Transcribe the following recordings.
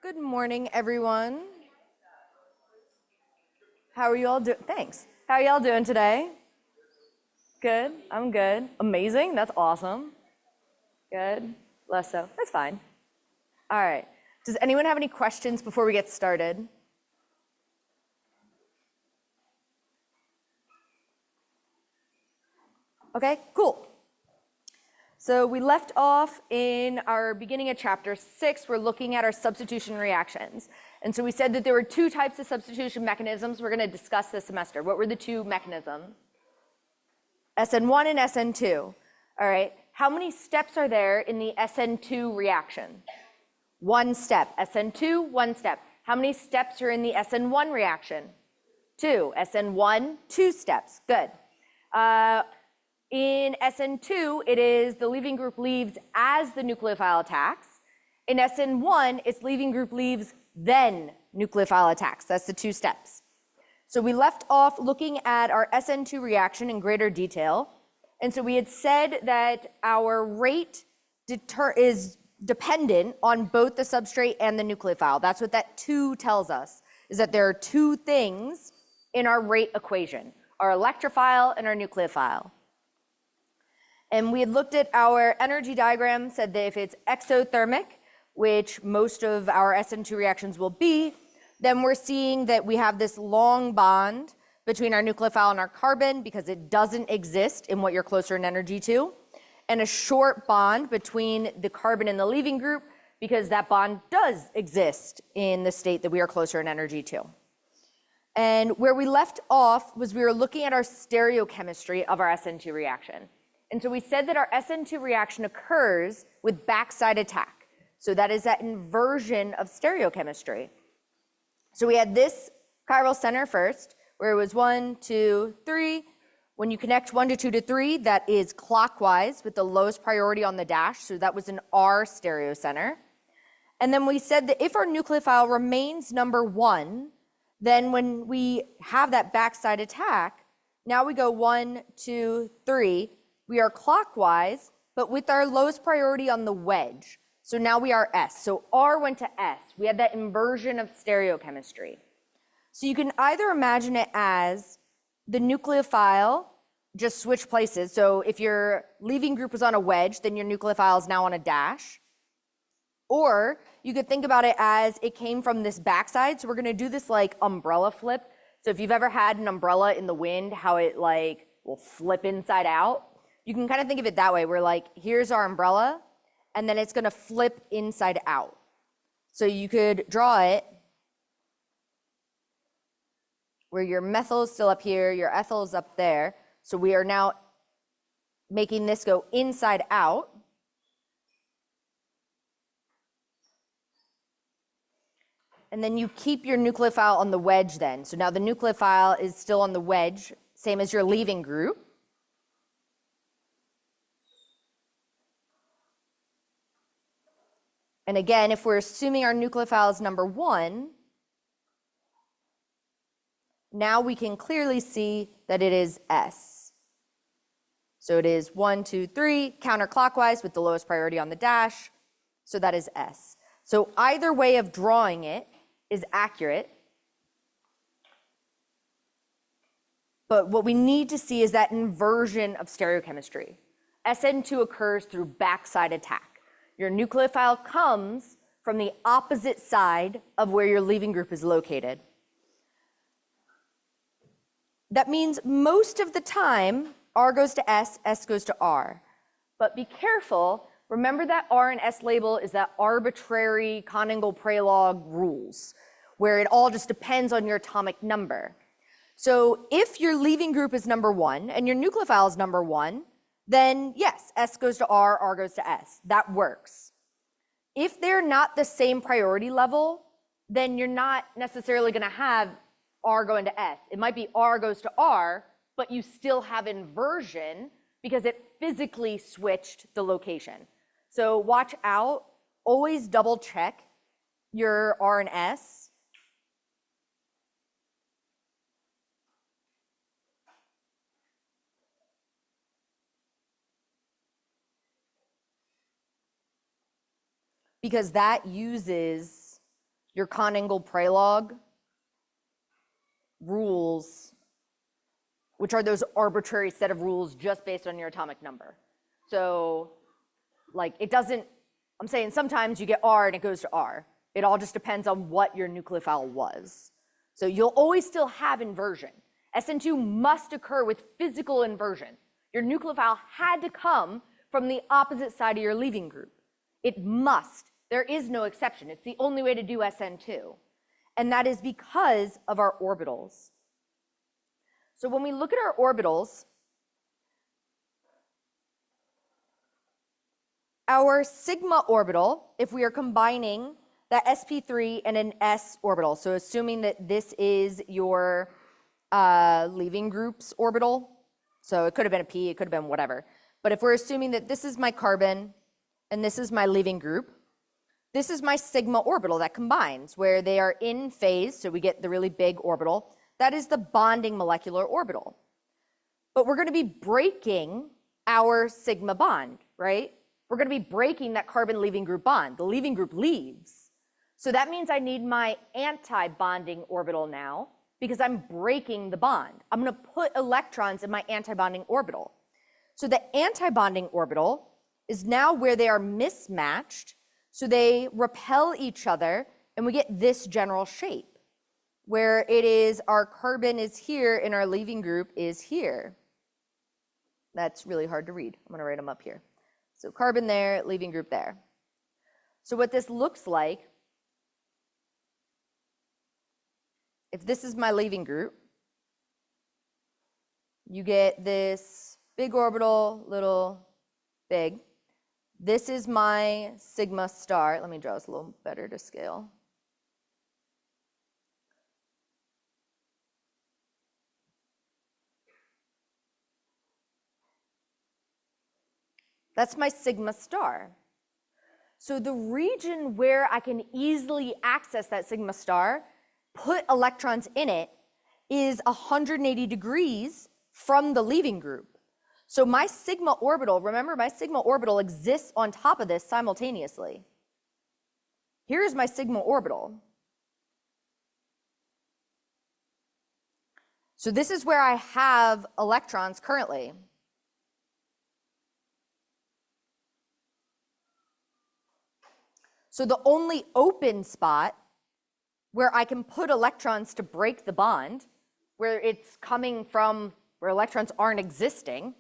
Good morning, everyone. How are you all doing? Thanks. How are y'all doing today? Good. I'm good. Amazing. That's awesome. Good. Less so. That's fine. All right. Does anyone have any questions before we get started? Okay, cool. So we left off in our beginning of chapter 6. We're looking at our substitution reactions. And so we said that there were two types of substitution mechanisms we're going to discuss this semester. What were the two mechanisms? SN1 and SN2. All right. How many steps are there in the SN2 reaction? One step. SN2, one step. How many steps are in the SN1 reaction? Two. SN1, two steps. Good. In SN2, it is the leaving group leaves as the nucleophile attacks. In SN1, it's leaving group leaves, then nucleophile attacks. That's the two steps. So we left off looking at our SN2 reaction in greater detail. And so we had said that our rate is dependent on both the substrate and the nucleophile. That's what that 2 tells us, is that there are two things in our rate equation, our electrophile and our nucleophile. And we had looked at our energy diagram, said that if it's exothermic, which most of our SN2 reactions will be, then we're seeing that we have this long bond between our nucleophile and our carbon because it doesn't exist in what you're closer in energy to, and a short bond between the carbon and the leaving group because that bond does exist in the state that we are closer in energy to. And where we left off was we were looking at our stereochemistry of our SN2 reaction. And so we said that our SN2 reaction occurs with backside attack. So that is that inversion of stereochemistry. So we had this chiral center first, where it was 1, 2, 3. When you connect 1 to 2 to 3, that is clockwise with the lowest priority on the dash. So that was an R stereocenter. And then we said that if our nucleophile remains number 1, then when we have that backside attack, now we go 1, 2, 3. We are clockwise, but with our lowest priority on the wedge. So now we are S. So R went to S. We had that inversion of stereochemistry. So you can either imagine it as the nucleophile just switch places. So if your leaving group was on a wedge, then your nucleophile is now on a dash. Or you could think about it as it came from this backside. So we're going to do this like umbrella flip. So if you've ever had an umbrella in the wind, how it like will flip inside out. You can kind of think of it that way. We're like, here's our umbrella, and then it's going to flip inside out. So you could draw it where your methyl is still up here, your ethyl is up there. So we are now making this go inside out. And then you keep your nucleophile on the wedge then. So now the nucleophile is still on the wedge, same as your leaving group. And again, if we're assuming our nucleophile is number 1, now we can clearly see that it is S. So it is 1, 2, 3, counterclockwise with the lowest priority on the dash. So that is S. So either way of drawing it is accurate. But what we need to see is that inversion of stereochemistry. SN2 occurs through backside attack. Your nucleophile comes from the opposite side of where your leaving group is located. That means most of the time, R goes to S, S goes to R. But be careful, remember that R and S label is that arbitrary Coningal-Prelog rules, where it all just depends on your atomic number. So if your leaving group is number 1 and your nucleophile is number 1, then yes, S goes to R, R goes to S. That works. If they're not the same priority level, then you're not necessarily going to have R going to S. It might be R goes to R, but you still have inversion because it physically switched the location. So watch out. Always double check your R and S. Because that uses your Coningle-Prelog rules, which are those arbitrary set of rules just based on your atomic number. So like it doesn't, I'm saying sometimes you get R and it goes to R. It all just depends on what your nucleophile was. So you'll always still have inversion. SN2 must occur with physical inversion. Your nucleophile had to come from the opposite side of your leaving group. It must. There is no exception. It's the only way to do SN2. And that is because of our orbitals. So when we look at our orbitals, our sigma orbital, if we are combining that sp3 and an s orbital, so assuming that this is your leaving group's orbital, so it could have been a p, it could have been whatever, but if we're assuming that this is my carbon and this is my leaving group, this is my sigma orbital that combines, where they are in phase, so we get the really big orbital. That is the bonding molecular orbital. But we're going to be breaking our sigma bond, right? We're going to be breaking that carbon leaving group bond. The leaving group leaves. So that means I need my anti-bonding orbital now, because I'm breaking the bond. I'm going to put electrons in my anti-bonding orbital. So the anti-bonding orbital is now where they are mismatched, so they repel each other, and we get this general shape, where it is our carbon is here and our leaving group is here. That's really hard to read. I'm going to write them up here. So carbon there, leaving group there. So what this looks like, if this is my leaving group, you get this big orbital, little, big. This is my sigma star. Let me draw this a little better to scale. That's my sigma star. So the region where I can easily access that sigma star, put electrons in it, is 180 degrees from the leaving group. So my sigma orbital, remember my sigma orbital exists on top of this simultaneously. Here's my sigma orbital. So this is where I have electrons currently. So the only open spot where I can put electrons to break the bond, where it's coming from where electrons aren't existing,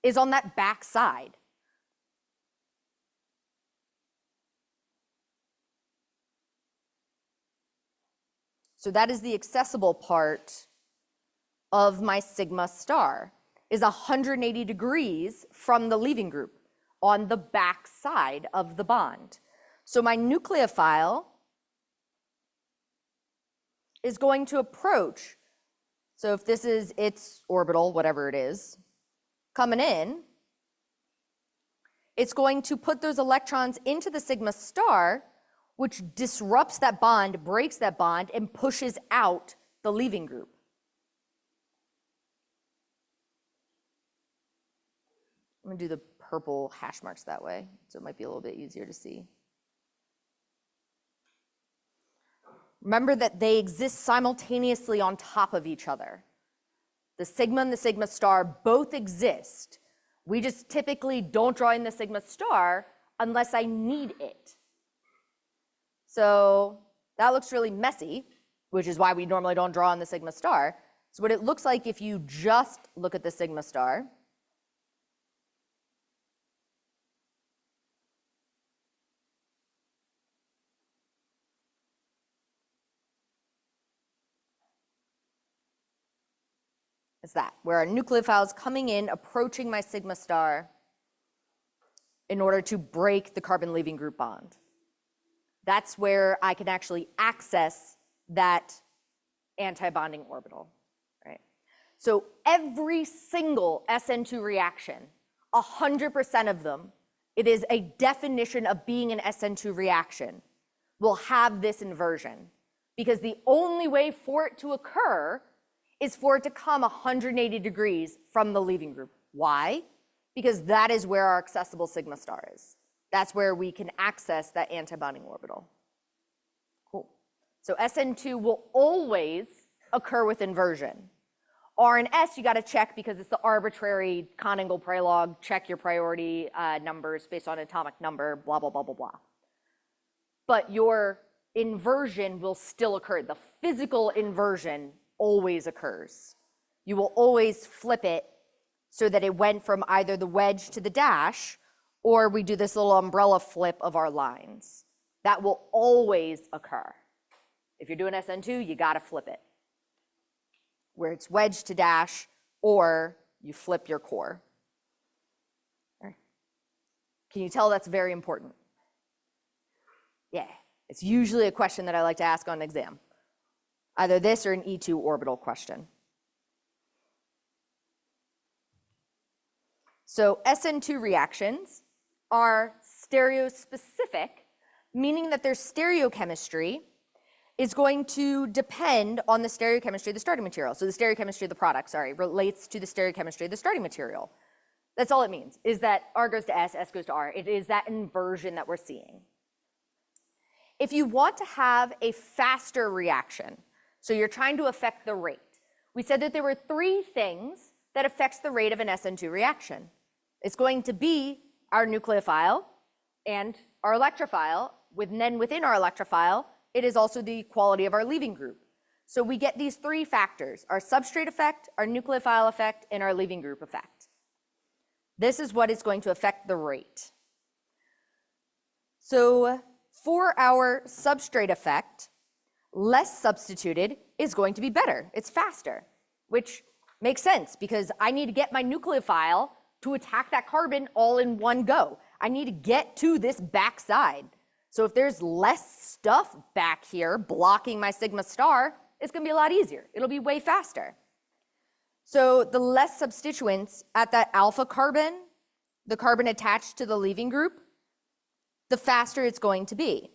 is on that back side. So that is the accessible part of my sigma star, is 180 degrees from the leaving group on the back side of the bond. So my nucleophile is going to approach, so if this is its orbital, whatever it is, coming in, it's going to put those electrons into the sigma star, which disrupts that bond, breaks that bond, and pushes out the leaving group. I'm going to do the purple hash marks that way, so it might be a little bit easier to see. Remember that they exist simultaneously on top of each other. The sigma and the sigma star both exist. We just typically don't draw in the sigma star unless I need it. So that looks really messy, which is why we normally don't draw in the sigma star. So what it looks like if you just look at the sigma star, is that, where our nucleophile is coming in, approaching my sigma star in order to break the carbon leaving group bond. That's where I can actually access that anti-bonding orbital, right? So every single SN2 reaction, 100% of them, it is a definition of being an SN2 reaction, will have this inversion, because the only way for it to occur is for it to come 180 degrees from the leaving group. Why? Because that is where our accessible sigma star is. That's where we can access that anti-bonding orbital. Cool. So SN2 will always occur with inversion. R and S, you got to check because it's the arbitrary Coningal Prelog, check your priority numbers based on atomic number, blah, blah, blah, blah, blah. But your inversion will still occur. The physical inversion always occurs. You will always flip it so that it went from either the wedge to the dash, or we do this little umbrella flip of our lines. That will always occur. If you're doing SN2, you got to flip it, where it's wedge to dash, or you flip your core. Right. Can you tell that's very important? Yeah, it's usually a question that I like to ask on an exam. Either this or an E2 orbital question. So SN2 reactions are stereospecific, meaning that their stereochemistry is going to depend on the stereochemistry of the starting material. So the stereochemistry of the product, relates to the stereochemistry of the starting material. That's all it means, is that R goes to S, S goes to R. It is that inversion that we're seeing. If you want to have a faster reaction, so you're trying to affect the rate, we said that there were 3 things that affects the rate of an SN2 reaction. It's going to be our nucleophile and our electrophile. Then within our electrophile, it is also the quality of our leaving group. So we get these 3 factors, our substrate effect, our nucleophile effect, and our leaving group effect. This is what is going to affect the rate. So for our substrate effect, less substituted is going to be better. It's faster, which makes sense because I need to get my nucleophile to attack that carbon all in one go. I need to get to this backside. So if there's less stuff back here blocking my sigma star, it's going to be a lot easier. It'll be way faster. So the less substituents at that alpha carbon, the carbon attached to the leaving group, the faster it's going to be.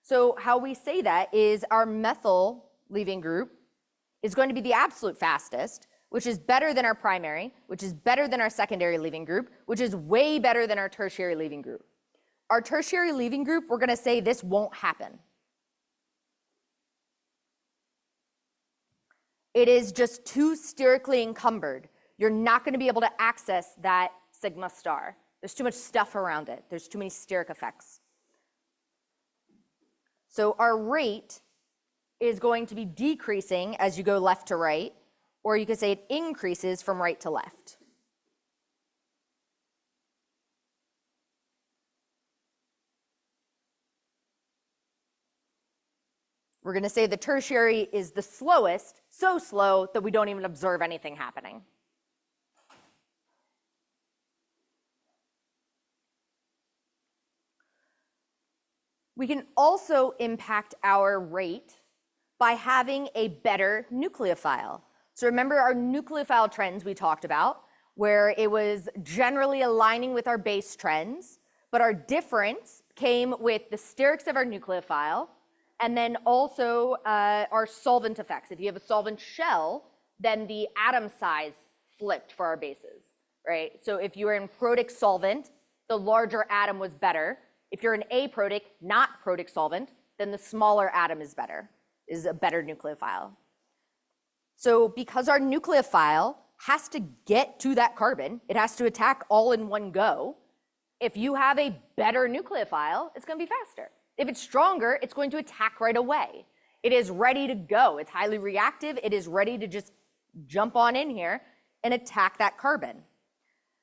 So how we say that is our methyl leaving group is going to be the absolute fastest, which is better than our primary, which is better than our secondary leaving group, which is way better than our tertiary leaving group. Our tertiary leaving group, we're going to say this won't happen. It is just too sterically encumbered. You're not going to be able to access that sigma star. There's too much stuff around it. There's too many steric effects. So our rate is going to be decreasing as you go left to right, or you could say it increases from right to left. We're going to say the tertiary is the slowest, so slow that we don't even observe anything happening. We can also impact our rate by having a better nucleophile. So remember our nucleophile trends we talked about, where it was generally aligning with our base trends, but our difference came with the sterics of our nucleophile, and then also our solvent effects. If you have a solvent shell, then the atom size flipped for our bases, right? So if you were in protic solvent, the larger atom was better. If you're an aprotic, not protic solvent, then the smaller atom is better, is a better nucleophile. So because our nucleophile has to get to that carbon, it has to attack all in one go. If you have a better nucleophile, it's going to be faster. If it's stronger, it's going to attack right away. It is ready to go. It's highly reactive. It is ready to just jump on in here and attack that carbon.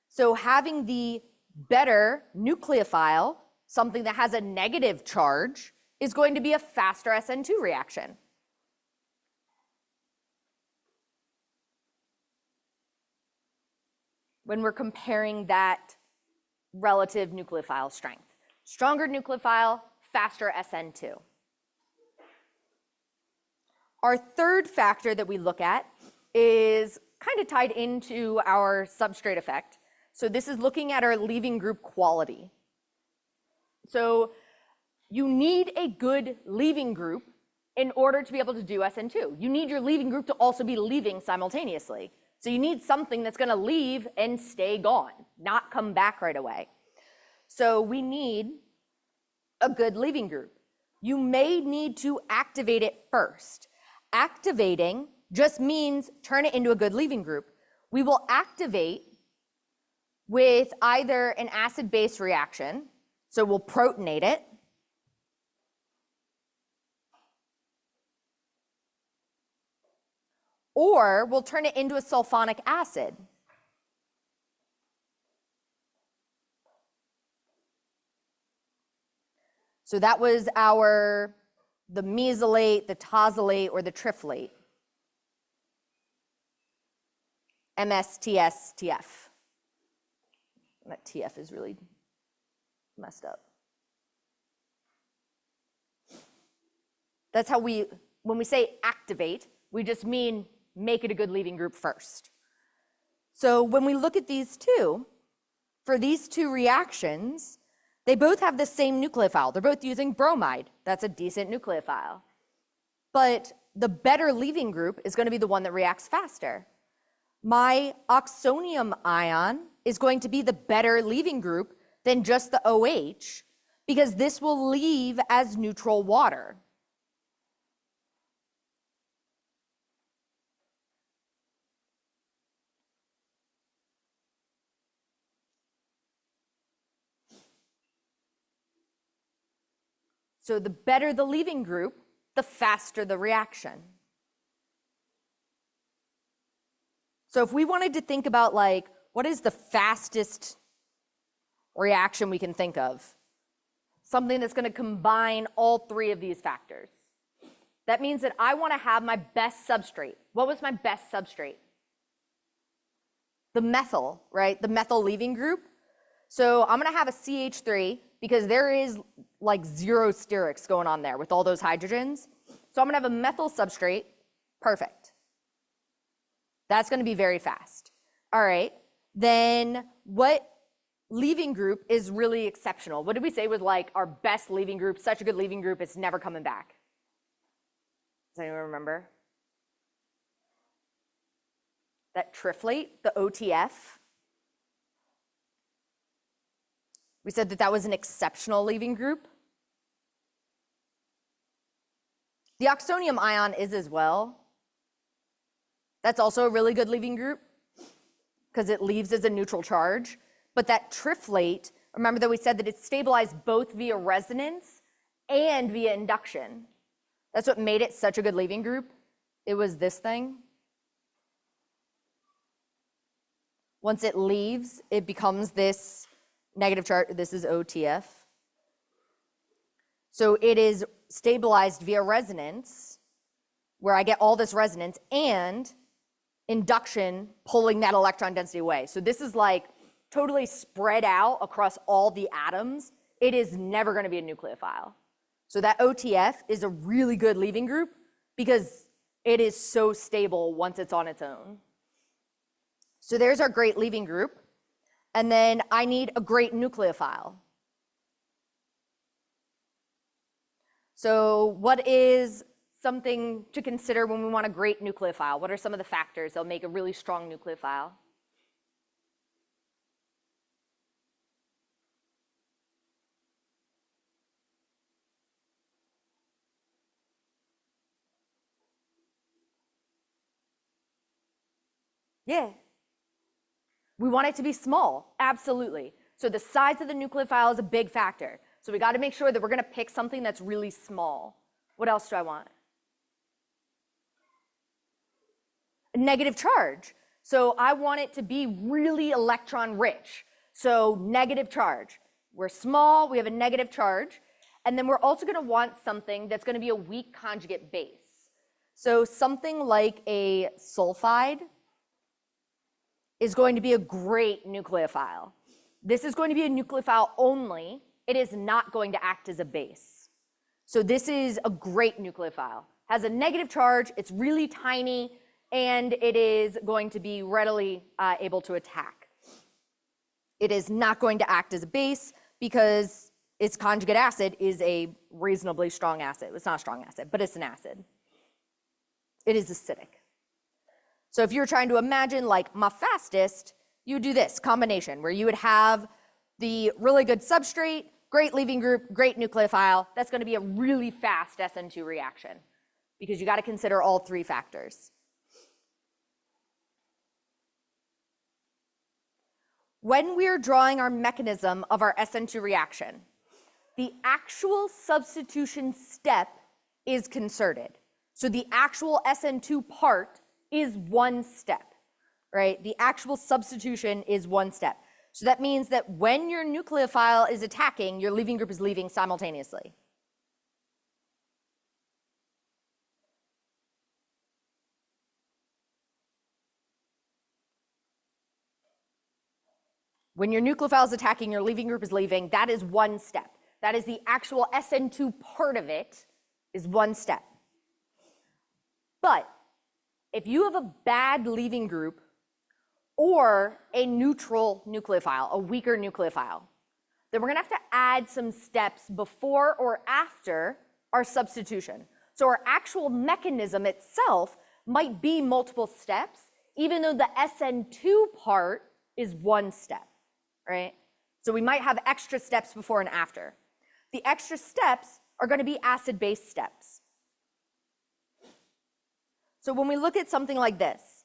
So having the better nucleophile, something that has a negative charge, is going to be a faster SN2 reaction. When we're comparing that relative nucleophile strength. Stronger nucleophile, faster SN2. Our third factor that we look at is kind of tied into our substrate effect. So this is looking at our leaving group quality. So you need a good leaving group in order to be able to do SN2. You need your leaving group to also be leaving simultaneously. So you need something that's going to leave and stay gone, not come back right away. So we need a good leaving group. you may need to activate it first. Activating just means turn it into a good leaving group. We will activate with either an acid-base reaction, so we'll protonate it, or we'll turn it into a sulfonic acid. So that was the mesylate, the tosylate, or the triflate. MSTSTF. That TF is really messed up. That's how when we say activate, we just mean make it a good leaving group first. So when we look at these two, for these two reactions, they both have the same nucleophile. They're both using bromide. That's a decent nucleophile. But the better leaving group is going to be the one that reacts faster. My oxonium ion is going to be the better leaving group than just the OH, because this will leave as neutral water. So the better the leaving group, the faster the reaction. So if we wanted to think about, like, what is the fastest reaction we can think of? Something that's going to combine all three of these factors. That means that I want to have my best substrate. What was my best substrate? The methyl, right? The methyl leaving group. So I'm going to have a CH3 because there is like zero sterics going on there with all those hydrogens. So I'm going to have a methyl substrate. Perfect. That's going to be very fast. All right. Then what leaving group is really exceptional? What did we say was like our best leaving group? Such a good leaving group, it's never coming back. Does anyone remember? That triflate, the OTF. We said that that was an exceptional leaving group. The oxonium ion is as well. That's also a really good leaving group because it leaves as a neutral charge. But that triflate, remember that we said that it's stabilized both via resonance and via induction. That's what made it such a good leaving group. It was this thing. Once it leaves, it becomes this negative charge. This is OTF. So it is stabilized via resonance, where I get all this resonance, and induction pulling that electron density away. So this is like totally spread out across all the atoms. It is never going to be a nucleophile. So that OTF is a really good leaving group because it is so stable once it's on its own. So there's our great leaving group. And then I need a great nucleophile. So what is something to consider when we want a great nucleophile? What are some of the factors that'll make a really strong nucleophile? Yeah. We want it to be small, absolutely. So the size of the nucleophile is a big factor. So we got to make sure that we're going to pick something that's really small. What else do I want? A negative charge. So I want it to be really electron rich. So negative charge. We're small, we have a negative charge. And then we're also going to want something that's going to be a weak conjugate base. So something like a sulfide is going to be a great nucleophile. This is going to be a nucleophile only. It is not going to act as a base. So this is a great nucleophile. Has a negative charge, it's really tiny, and it is going to be readily able to attack. It is not going to act as a base because its conjugate acid is a reasonably strong acid. It's not a strong acid, but it's an acid. It is acidic. So if you're trying to imagine like my fastest, you would do this combination where you would have the really good substrate great leaving group, great nucleophile. That's going to be a really fast SN2 reaction because you got to consider all three factors. When we're drawing our mechanism of our SN2 reaction, the actual substitution step is concerted. So the actual SN2 part is one step, right? The actual substitution is one step. So that means that when your nucleophile is attacking, your leaving group is leaving simultaneously. When your nucleophile is attacking, your leaving group is leaving. That is one step. That is the actual SN2 part of it is one step. But if you have a bad leaving group or a neutral nucleophile, a weaker nucleophile, then we're going to have to add some steps before or after our substitution. So our actual mechanism itself might be multiple steps, even though the SN2 part is one step, right? So we might have extra steps before and after. The extra steps are going to be acid-base steps. So when we look at something like this,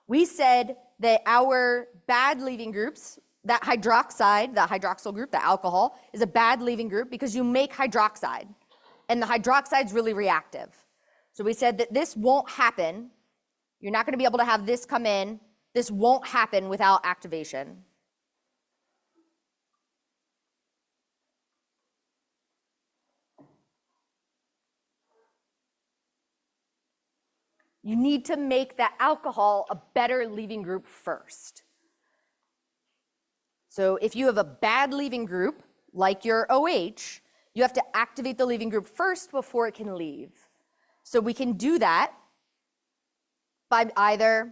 we said that our bad leaving groups, that hydroxide, the hydroxyl group, the alcohol, is a bad leaving group because you make hydroxide, and the hydroxide's really reactive. So we said that this won't happen. You're not going to be able to have this come in. This won't happen without activation. You need to make that alcohol a better leaving group first. So if you have a bad leaving group, like your OH, you have to activate the leaving group first before it can leave. So we can do that by either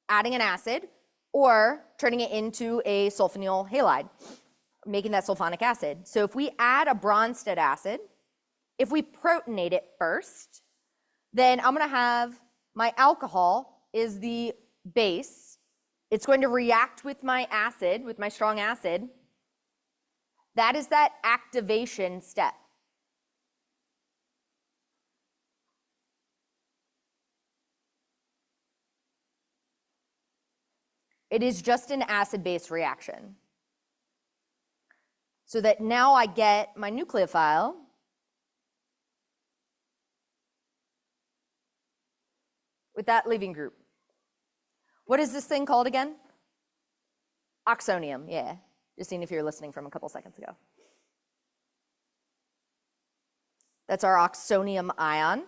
adding an acid or turning it into a sulfonyl halide, making that sulfonic acid. So if we add a Bronsted acid, if we protonate it first, then I'm going to have my alcohol is the base. It's going to react with my acid, with my strong acid. That is that activation step. It is just an acid-base reaction. So that now I get my nucleophile with that leaving group. What is this thing called again? Oxonium, yeah. Just seeing if you're listening from a couple seconds ago. That's our oxonium ion.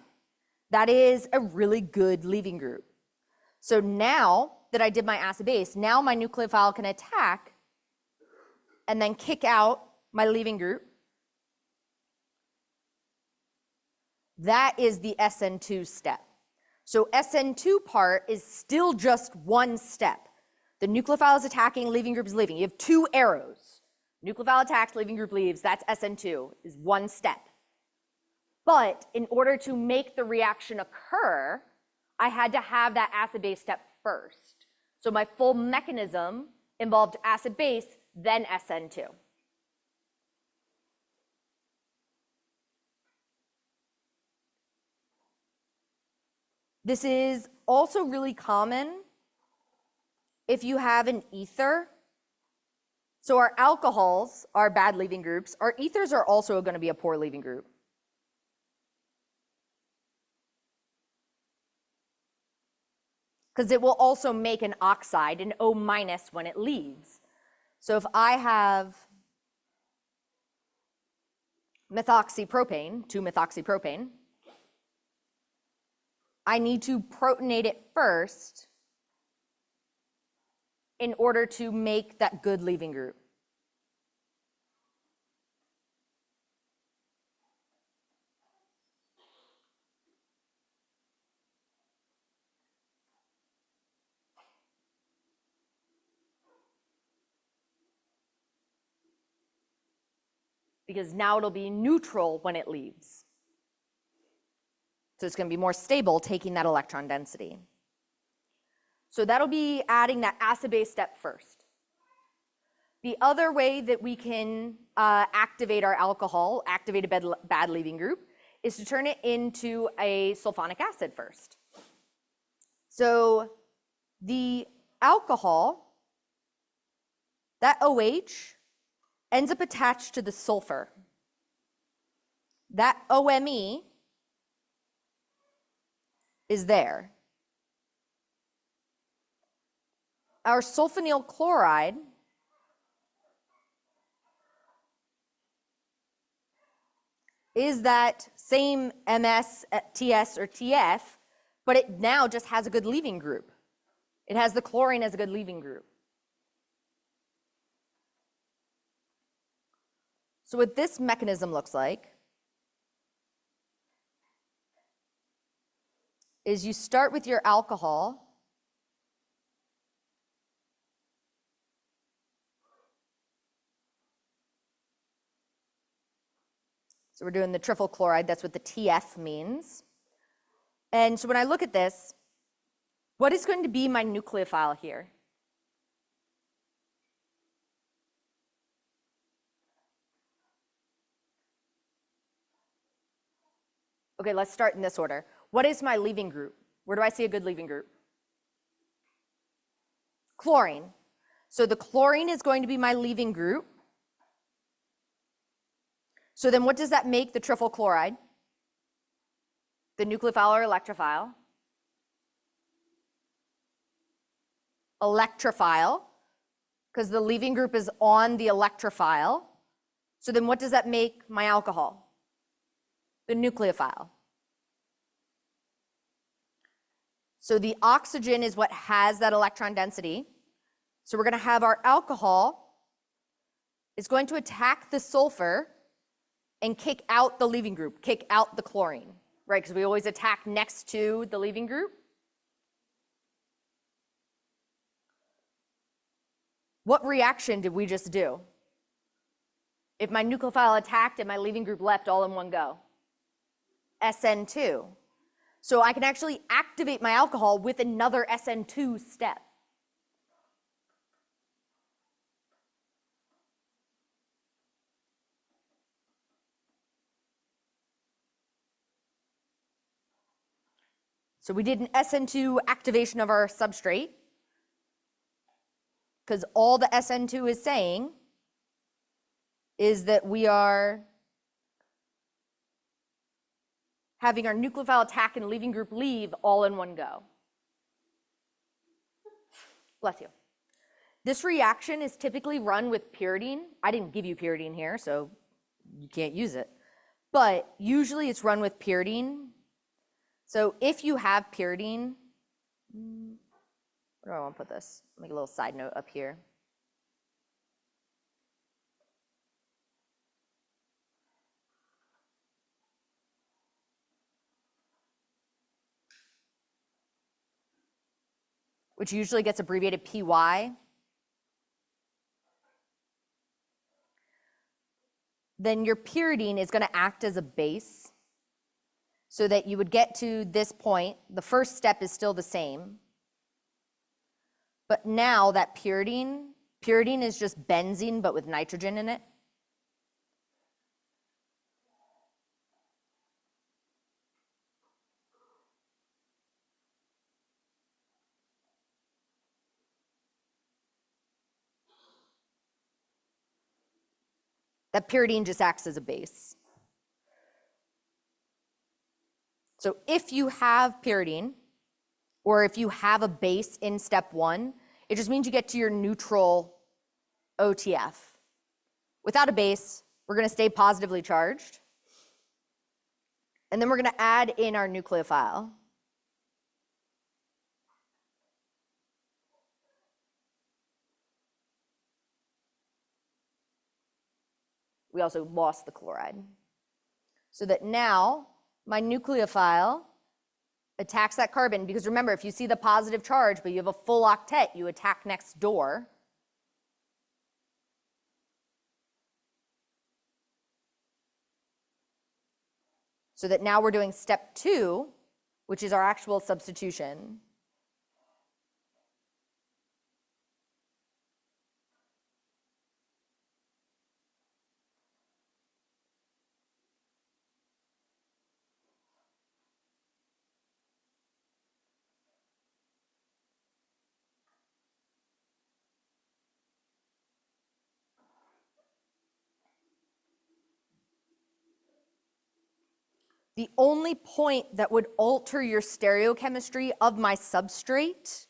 That is a really good leaving group. So now that I did my acid base, now my nucleophile can attack and then kick out my leaving group. That is the SN2 step. So SN2 part is still just one step. The nucleophile is attacking, leaving group is leaving. You have two arrows. Nucleophile attacks, leaving group leaves. That's SN2, is one step. But in order to make the reaction occur, I had to have that acid-base step first. So my full mechanism involved acid-base, then SN2. This is also really common if you have an ether. So our alcohols are bad leaving groups. Our ethers are also going to be a poor leaving group. Because it will also make an oxide, an O- when it leaves. So if I have methoxypropane, 2-methoxypropane, I need to protonate it first in order to make that good leaving group. Because now it'll be neutral when it leaves. So it's going to be more stable taking that electron density. So that'll be adding that acid-base step first. The other way that we can activate our alcohol, activate a bad leaving group, is to turn it into a sulfonic acid first. So the alcohol, that OH, ends up attached to the sulfur. That OMe is there. Our sulfonyl chloride is that same MS, TS, or TF, but it now just has a good leaving group. It has the chlorine as a good leaving group. So what this mechanism looks like is you start with your alcohol, so we're doing the triple chloride, that's what the TF means. And so when I look at this, what is going to be my nucleophile here? Okay, let's start in this order. What is my leaving group? Where do I see a good leaving group? Chlorine. So the chlorine is going to be my leaving group. So then what does that make the triple chloride? The nucleophile or electrophile? Electrophile, because the leaving group is on the electrophile. So then what does that make my alcohol? The nucleophile. So the oxygen is what has that electron density. So we're going to have our alcohol is going to attack the sulfur and kick out the leaving group, kick out the chlorine, right? Because we always attack next to the leaving group. What reaction did we just do? If my nucleophile attacked and my leaving group left all in one go? SN2. So I can actually activate my alcohol with another SN2 step. So we did an SN2 activation of our substrate, because all the SN2 is saying is that we are having our nucleophile attack and leaving group leave all in one go. Bless you. This reaction is typically run with pyridine. I didn't give you pyridine here, so you can't use it. But usually it's run with pyridine. So if you have pyridine, where do I want to put this? Make a little side note up here. Which usually gets abbreviated PY. Then your pyridine is going to act as a base so that you would get to this point. The first step is still the same. But now that pyridine is just benzene but with nitrogen in it. That pyridine just acts as a base. So if you have pyridine, or if you have a base in step one, it just means you get to your neutral OTF. Without a base, we're going to stay positively charged. And then we're going to add in our nucleophile. We also lost the chloride. So that now my nucleophile attacks that carbon, because remember, if you see the positive charge but you have a full octet, you attack next door. So that now we're doing step 2, which is our actual substitution. The only point that would alter your stereochemistry of my substrate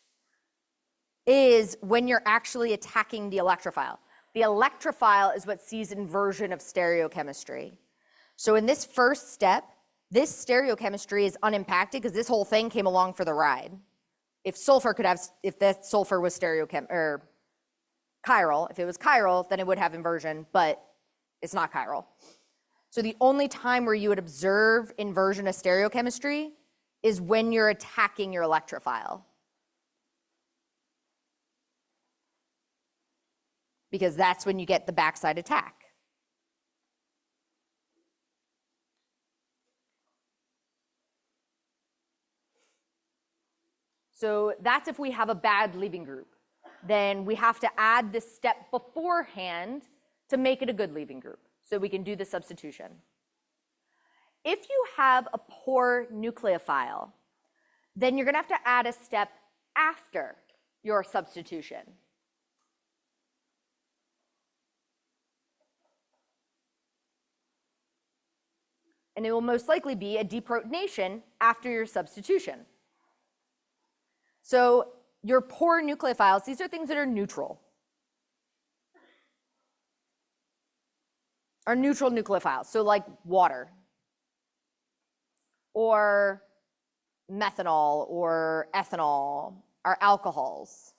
is when you're actually attacking the electrophile. The electrophile is what sees inversion of stereochemistry. So in this first step, this stereochemistry is unimpacted because this whole thing came along for the ride. If that sulfur was chiral, if it was chiral, then it would have inversion, but it's not chiral. So the only time where you would observe inversion of stereochemistry is when you're attacking your electrophile. Because that's when you get the backside attack. So that's if we have a bad leaving group. Then we have to add this step beforehand to make it a good leaving group, so we can do the substitution. If you have a poor nucleophile, then you're going to have to add a step after your substitution. And it will most likely be a deprotonation after your substitution. So your poor nucleophiles, these are things that are neutral. Are neutral nucleophiles, so like water, or methanol, or ethanol, are alcohols.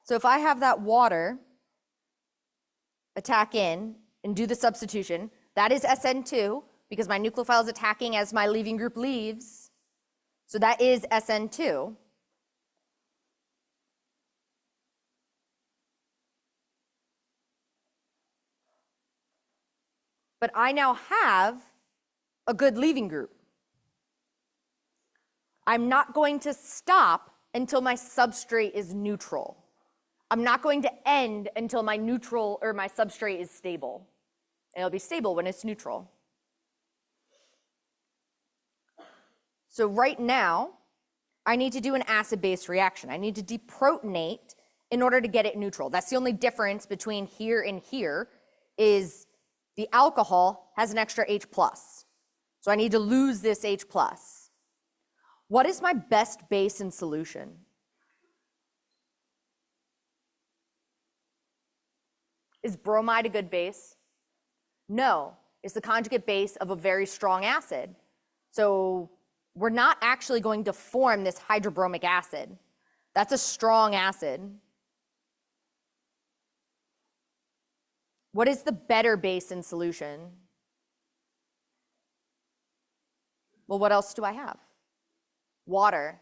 So if I have that water attack in and do the substitution, that is SN2 because my nucleophile is attacking as my leaving group leaves. So that is SN2. But I now have a good leaving group. I'm not going to stop until my substrate is neutral. I'm not going to end until my neutral or my substrate is stable. And it'll be stable when it's neutral. So right now, I need to do an acid-base reaction. I need to deprotonate in order to get it neutral. That's the only difference between here and here is the alcohol has an extra H+. So I need to lose this H+. What is my best base in solution? Is bromide a good base? No, it's the conjugate base of a very strong acid. So we're not actually going to form this hydrobromic acid. That's a strong acid. What is the better base in solution? Well, what else do I have? Water.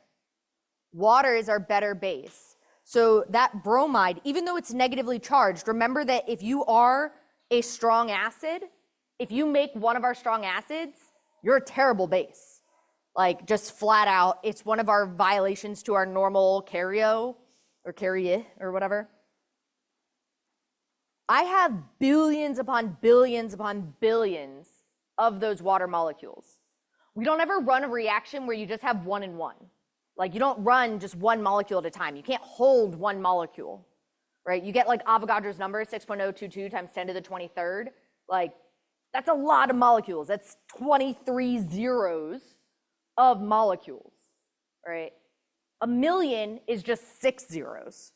Water is our better base. So that bromide, even though it's negatively charged, remember that if you are a strong acid, if you make one of our strong acids, you're a terrible base. Like just flat out, it's one of our violations to our normal carry-o or carry or whatever. I have billions upon billions upon billions of those water molecules. We don't ever run a reaction where you just have one and one. Like you don't run just one molecule at a time. You can't hold one molecule, right? You get like Avogadro's number, 6.022 times 10 to the 23rd. Like that's a lot of molecules. That's 23 zeros of molecules, right? A million is just 6 zeros.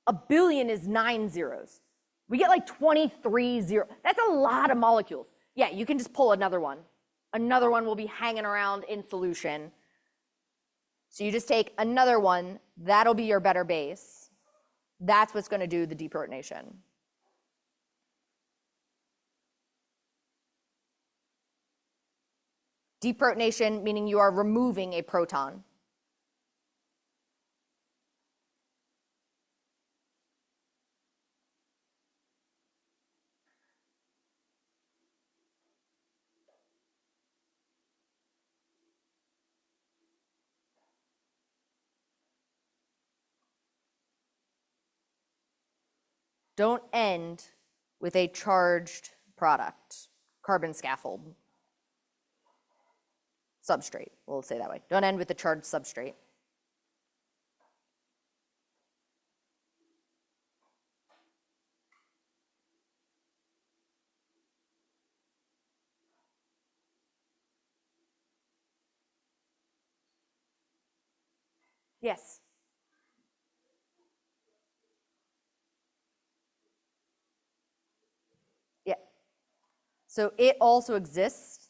A billion is 9 zeros. We get like 23 zeros. That's a lot of molecules. Yeah, you can just pull another one. Another one will be hanging around in solution. So you just take another one, that'll be your better base. That's what's going to do the deprotonation. Deprotonation meaning you are removing a proton. Don't end with a charged product, carbon scaffold. Substrate, we'll say that way. Don't end with a charged substrate. Yes. Yeah. So it also exists.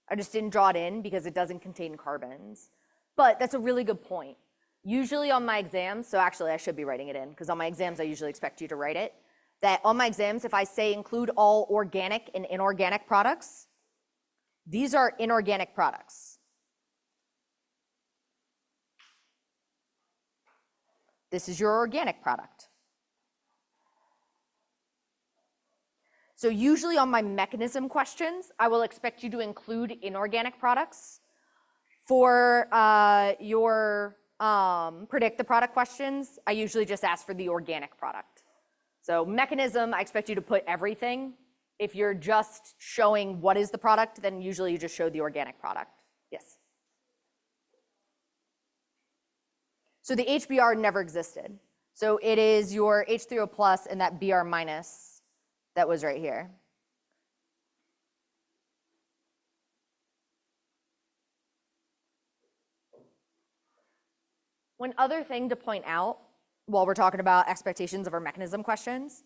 I just didn't draw it in because it doesn't contain carbons. But that's a really good point. Usually on my exams, so actually I should be writing it in because on my exams I usually expect you to write it, that on my exams if I say include all organic and inorganic products, these are inorganic products. This is your organic product. So usually on my mechanism questions, I will expect you to include inorganic products. For your predict the product questions, I usually just ask for the organic product. So mechanism, I expect you to put everything. If you're just showing what is the product, then usually you just show the organic product. Yes. So the HBr never existed. So it is your H3O plus and that Br minus that was right here. One other thing to point out while we're talking about expectations of our mechanism questions,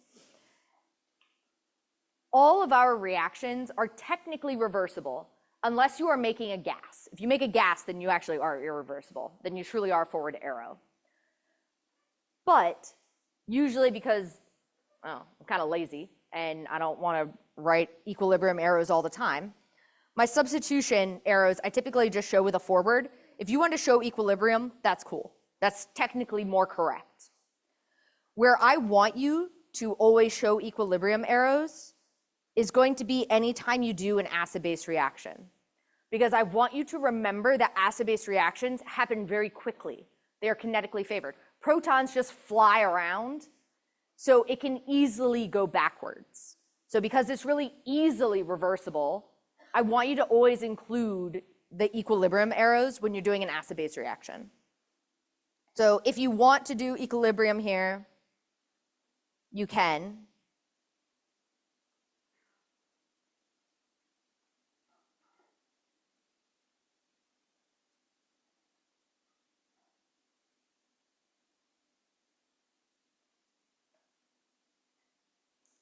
all of our reactions are technically reversible unless you are making a gas. If you make a gas, then you actually are irreversible. Then you truly are forward arrow. But usually because I'm kind of lazy and I don't want to write equilibrium arrows all the time, my substitution arrows I typically just show with a forward. If you want to show equilibrium, that's cool. That's technically more correct. Where I want you to always show equilibrium arrows is going to be anytime you do an acid-base reaction. Because I want you to remember that acid-base reactions happen very quickly. They are kinetically favored. Protons just fly around, so it can easily go backwards. So because it's really easily reversible, I want you to always include the equilibrium arrows when you're doing an acid-base reaction. So if you want to do equilibrium here, you can.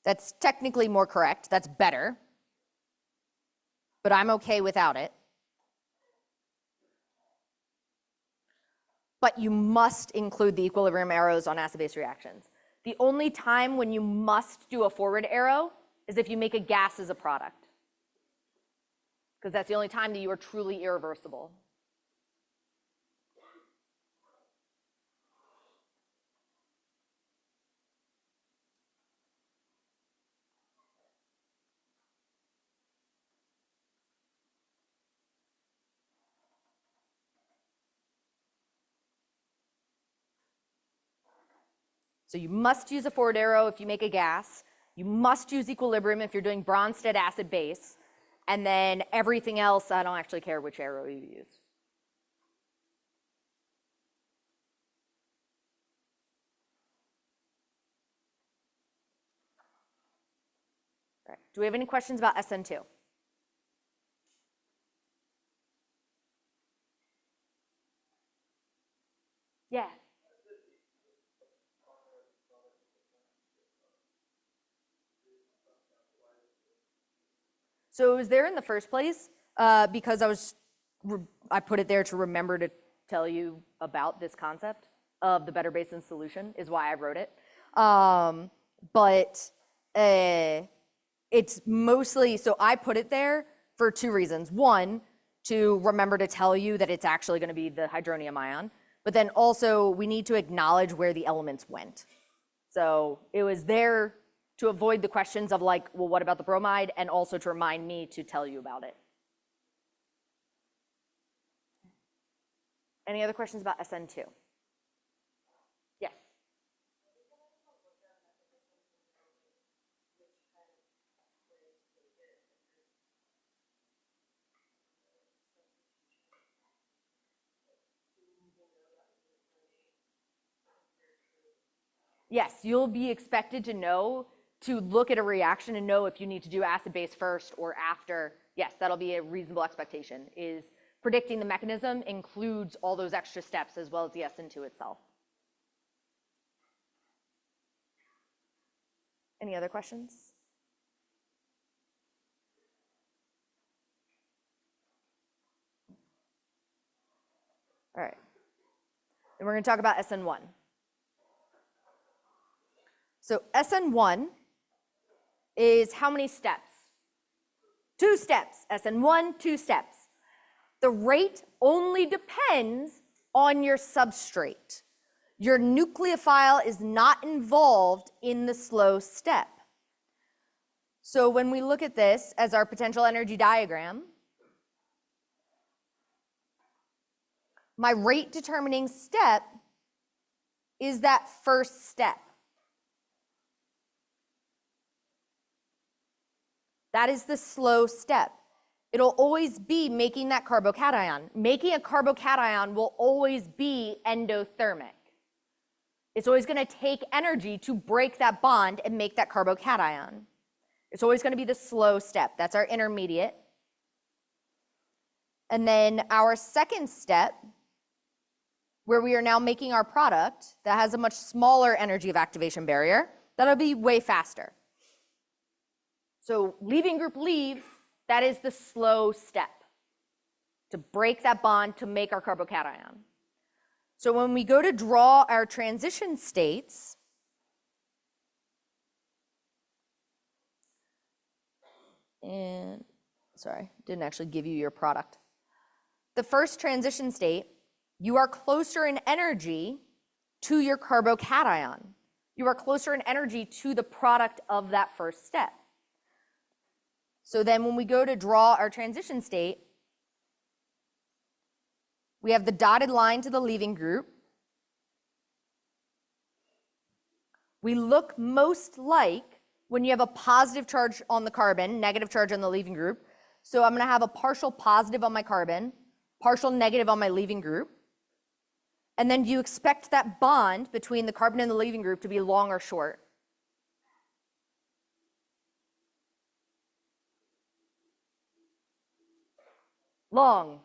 That's technically more correct. That's better. But I'm okay without it. But you must include the equilibrium arrows on acid-base reactions. The only time when you must do a forward arrow is if you make a gas as a product. Because that's the only time that you are truly irreversible. So you must use a forward arrow if you make a gas. You must use equilibrium if you're doing Bronsted acid base. And then everything else, I don't actually care which arrow you use. All right. Do we have any questions about SN2? Yeah. So it was there in the first place because I put it there to remember to tell you about this concept of the better basin solution is why I wrote it. But it's mostly, so I put it there for two reasons. One, to remember to tell you that it's actually going to be the hydronium ion, but then also we need to acknowledge where the elements went. So it was there to avoid the questions of like, well, what about the bromide? And also to remind me to tell you about it. Any other questions about SN2? Yes. Yes, you'll be expected to know, to look at a reaction and know if you need to do acid base first or after. Yes, that'll be a reasonable expectation, is predicting the mechanism includes all those extra steps as well as the SN2 itself. Any other questions? All right. Then we're going to talk about SN1. So SN1 is how many steps? 2 steps. SN1, 2 steps. The rate only depends on your substrate. Your nucleophile is not involved in the slow step. So when we look at this as our potential energy diagram, my rate determining step is that first step. That is the slow step. It'll always be making that carbocation. Making a carbocation will always be endothermic. It's always going to take energy to break that bond and make that carbocation. It's always going to be the slow step. That's our intermediate. And then our second step, where we are now making our product that has a much smaller energy of activation barrier, that'll be way faster. So leaving group leaves, that is the slow step to break that bond to make our carbocation. So when we go to draw our transition states, and sorry, didn't actually give you your product. The first transition state, you are closer in energy to your carbocation. You are closer in energy to the product of that first step. So then when we go to draw our transition state, we have the dotted line to the leaving group. We look most like when you have a positive charge on the carbon, negative charge on the leaving group. So I'm going to have a partial positive on my carbon, partial negative on my leaving group. And then do you expect that bond between the carbon and the leaving group to be long or short? Long.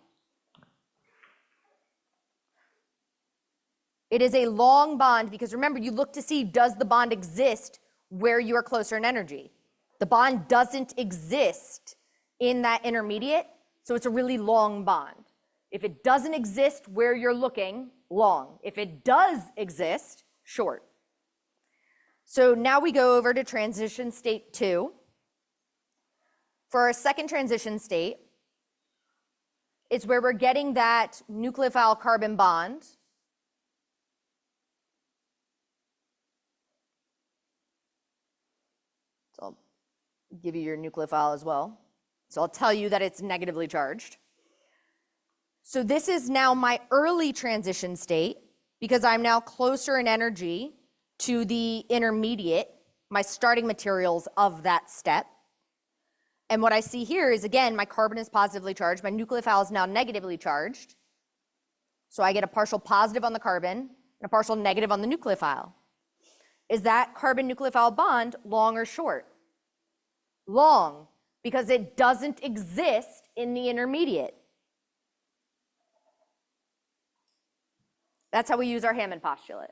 It is a long bond because remember, you look to see, does the bond exist where you are closer in energy? The bond doesn't exist in that intermediate, so it's a really long bond. If it doesn't exist where you're looking, long. If it does exist, short. So now we go over to transition state 2. For our second transition state, it's where we're getting that nucleophile carbon bond. So I'll give you your nucleophile as well. So I'll tell you that it's negatively charged. So this is now my early transition state because I'm now closer in energy to the intermediate, my starting materials of that step. And what I see here is, again, my carbon is positively charged. My nucleophile is now negatively charged. So I get a partial positive on the carbon and a partial negative on the nucleophile. Is that carbon nucleophile bond long or short? Long, because it doesn't exist in the intermediate. That's how we use our Hammond postulate.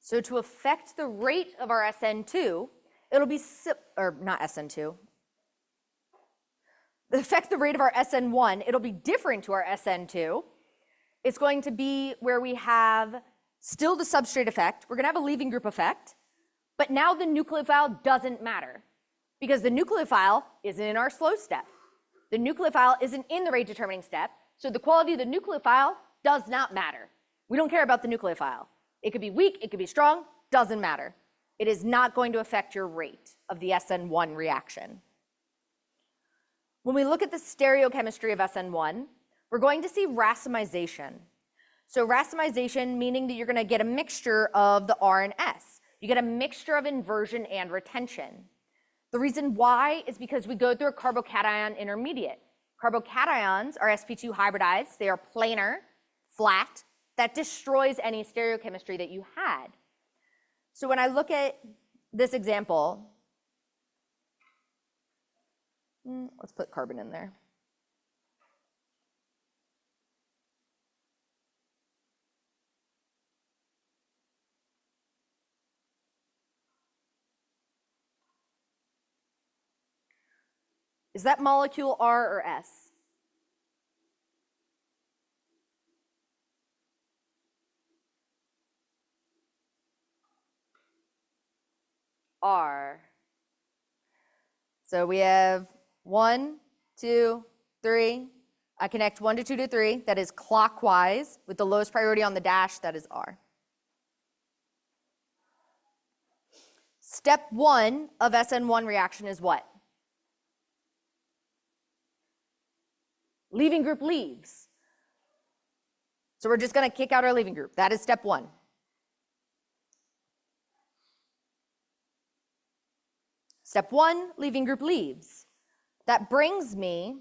So to affect the rate of our SN2, it'll be, or not SN2, to affect the rate of our SN1, it'll be different to our SN2. It's going to be where we have still the substrate effect. We're going to have a leaving group effect, but now the nucleophile doesn't matter because the nucleophile isn't in our slow step. The nucleophile isn't in the rate determining step, so the quality of the nucleophile does not matter. We don't care about the nucleophile. It could be weak, it could be strong, doesn't matter. It is not going to affect your rate of the SN1 reaction. When we look at the stereochemistry of SN1, we're going to see racemization. So racemization meaning that you're going to get a mixture of the R and S. You get a mixture of inversion and retention. The reason why is because we go through a carbocation intermediate. Carbocations are sp2 hybridized. They are planar, flat, that destroys any stereochemistry that you had. So when I look at this example, let's put carbon in there. Is that molecule R or S? R. So we have 1, 2, 3. I connect 1 to 2 to 3. That is clockwise with the lowest priority on the dash. That is R. Step 1 of SN1 reaction is what? Leaving group leaves. So we're just going to kick out our leaving group. That is step 1. Step 1, leaving group leaves. That brings me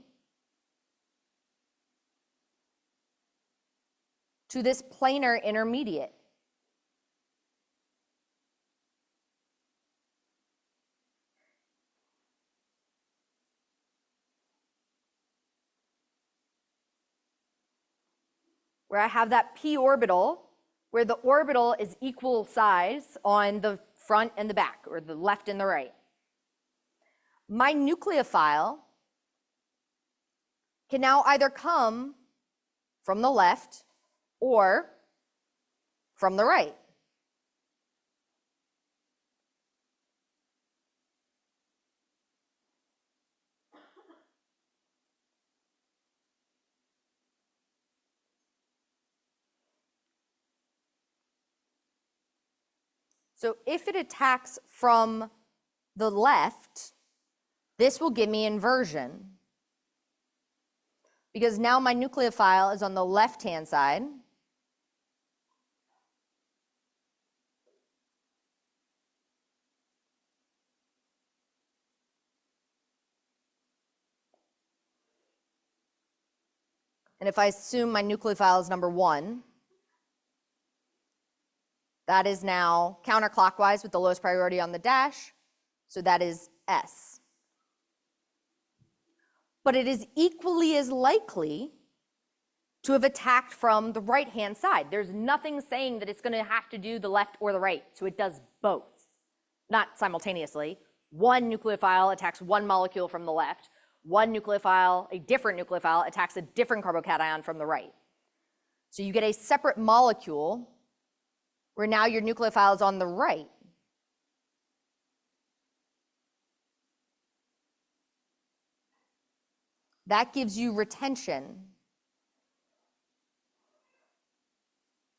to this planar intermediate. Where I have that p orbital, where the orbital is equal size on the front and the back, or the left and the right. My nucleophile can now either come from the left or from the right. So if it attacks from the left, this will give me inversion. Because now my nucleophile is on the left-hand side. And if I assume my nucleophile is number 1, that is now counterclockwise with the lowest priority on the dash, so that is S. But it is equally as likely to have attacked from the right-hand side. There's nothing saying that it's going to have to do the left or the right, so it does both. Not simultaneously. One nucleophile attacks one molecule from the left. One nucleophile, a different nucleophile, attacks a different carbocation from the right. So you get a separate molecule where now your nucleophile is on the right. That gives you retention.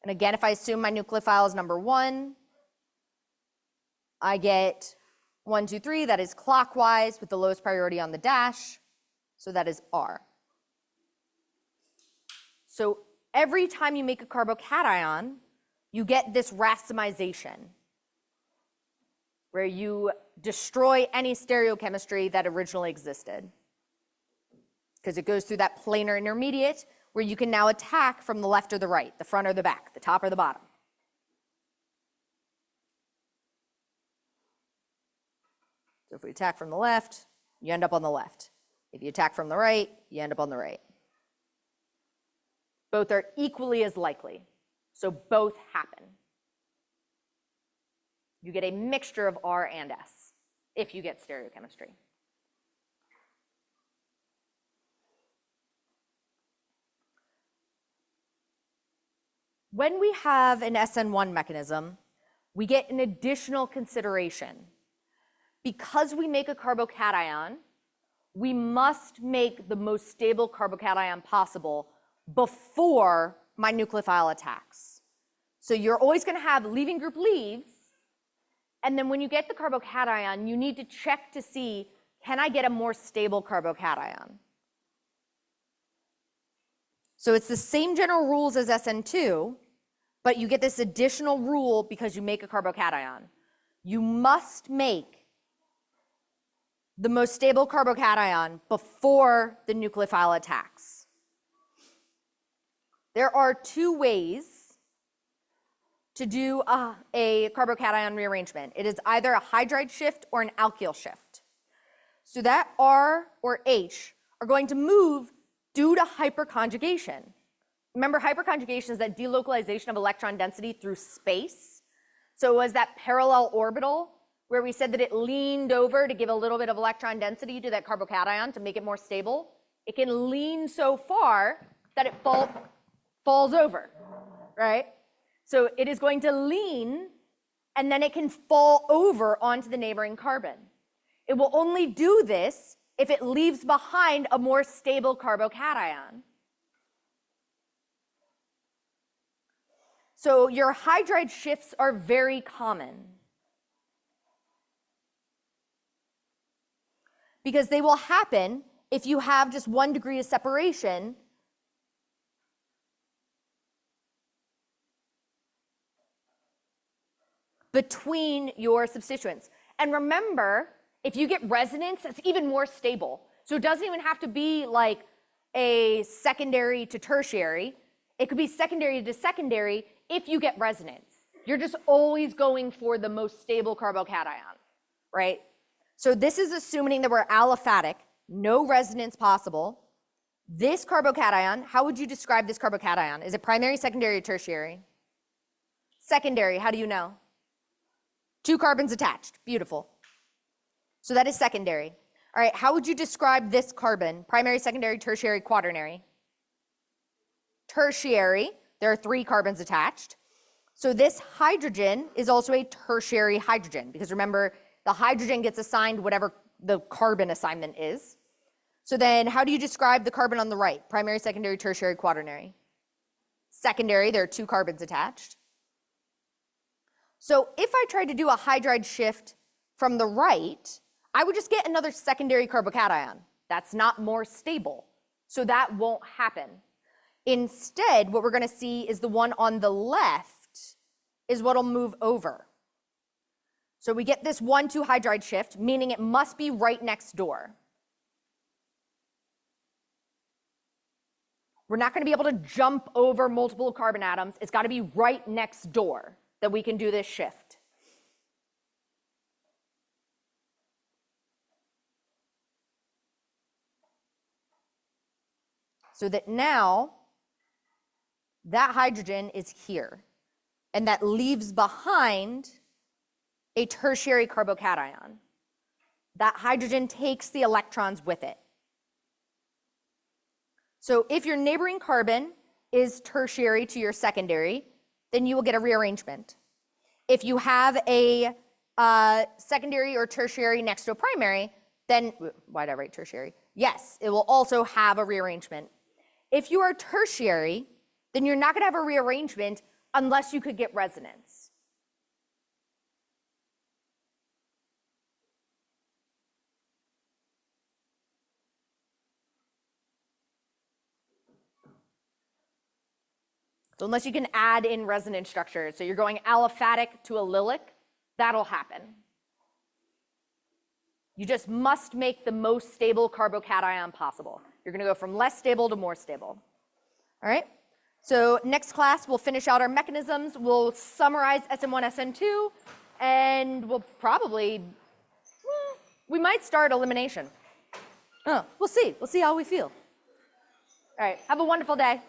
And again, if I assume my nucleophile is number 1, I get 1, 2, 3, that is clockwise with the lowest priority on the dash, so that is R. So every time you make a carbocation, you get this racemization, where you destroy any stereochemistry that originally existed. Because it goes through that planar intermediate where you can now attack from the left or the right, the front or the back, the top or the bottom. So if we attack from the left, you end up on the left. If you attack from the right, you end up on the right. Both are equally as likely, so both happen. You get a mixture of R and S if you get stereochemistry. When we have an SN1 mechanism, we get an additional consideration. Because we make a carbocation, we must make the most stable carbocation possible before my nucleophile attacks. So you're always going to have leaving group leaves, and then when you get the carbocation, you need to check to see, can I get a more stable carbocation? So it's the same general rules as SN2, but you get this additional rule because you make a carbocation. You must make the most stable carbocation before the nucleophile attacks. There are 2 ways to do a carbocation rearrangement. It is either a hydride shift or an alkyl shift. So that R or H are going to move due to hyperconjugation. Remember, hyperconjugation is that delocalization of electron density through space. So it was that parallel orbital where we said that it leaned over to give a little bit of electron density to that carbocation to make it more stable. It can lean so far that it falls over, right? So it is going to lean, and then it can fall over onto the neighboring carbon. It will only do this if it leaves behind a more stable carbocation. So your hydride shifts are very common because they will happen if you have just 1 degree of separation between your substituents. And remember, if you get resonance, it's even more stable. So it doesn't even have to be like a secondary to tertiary. It could be secondary to secondary if you get resonance. You're just always going for the most stable carbocation, right? So this is assuming that we're aliphatic, no resonance possible. This carbocation, how would you describe this carbocation? Is it primary, secondary, or tertiary? Secondary, how do you know? 2 carbons attached, beautiful. So that is secondary. All right, how would you describe this carbon? Primary, secondary, tertiary, quaternary? Tertiary, there are 3 carbons attached. So this hydrogen is also a tertiary hydrogen because remember, the hydrogen gets assigned whatever the carbon assignment is. So then how do you describe the carbon on the right? Primary, secondary, tertiary, quaternary? Secondary, there are 2 carbons attached. So if I tried to do a hydride shift from the right, I would just get another secondary carbocation. That's not more stable. So that won't happen. Instead, what we're going to see is the one on the left is what will move over. So we get this 1,2 hydride shift, meaning it must be right next door. We're not going to be able to jump over multiple carbon atoms. It's got to be right next door that we can do this shift. So that now that hydrogen is here, and that leaves behind a tertiary carbocation. That hydrogen takes the electrons with it. So if your neighboring carbon is tertiary to your secondary, then you will get a rearrangement. If you have a secondary or tertiary next to a primary, then, why did I write tertiary? Yes, it will also have a rearrangement. If you are tertiary, then you're not going to have a rearrangement unless you could get resonance. So unless you can add in resonance structures, so you're going aliphatic to allylic, that'll happen. You just must make the most stable carbocation possible. You're going to go from less stable to more stable. All right? So next class, we'll finish out our mechanisms. We'll summarize SN1, SN2, and we'll probably, we might start elimination. We'll see. We'll see how we feel. All right. Have a wonderful day.